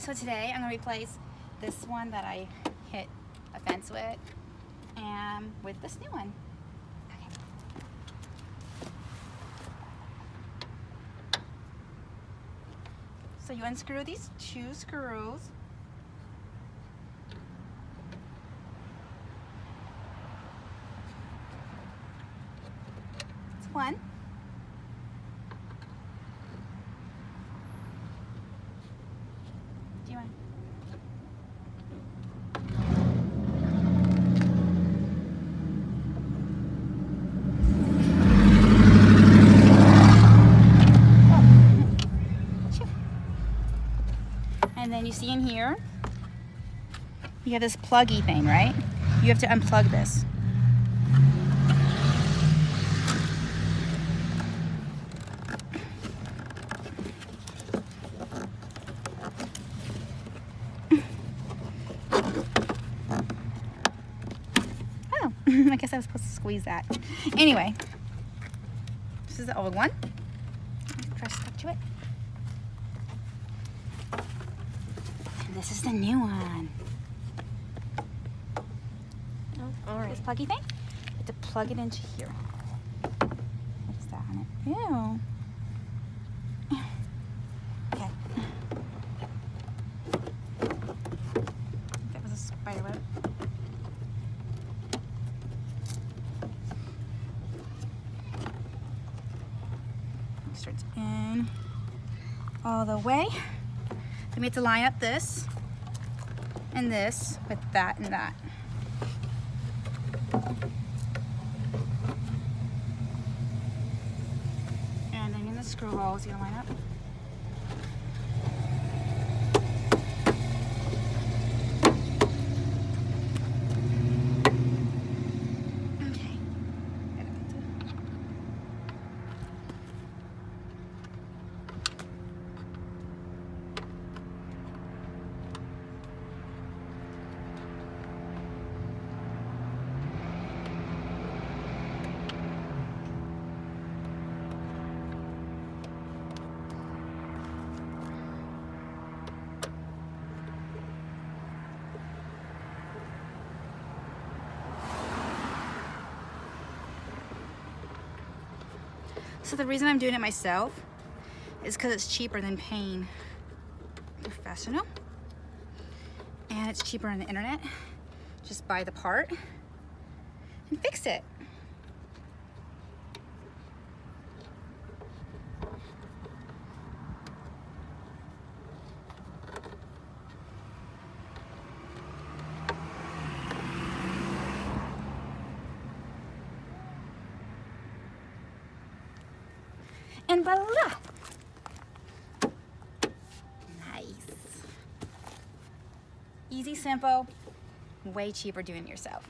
So today I'm going to replace this one that I hit a fence with and with this new one. Okay. So you unscrew these two screws. It's one. Do you want? And then you see in here, you have this pluggy thing, right? You have to unplug this. Oh, I guess I was supposed to squeeze that. Anyway, this is the old one. Press stuck to it. This is the new one. Oh, all right. This pluggy thing, you have to plug it into here. What is that on it? Ew. Okay. That was a spider web. It starts in all the way. Then we have to line up this and this with that and that. And then in the screw holes, you're gonna line up. Okay. So the reason I'm doing it myself is because it's cheaper than paying a professional, and it's cheaper on the internet. Just buy the part and fix it. And voila! Nice. Easy, simple, way cheaper doing it yourself.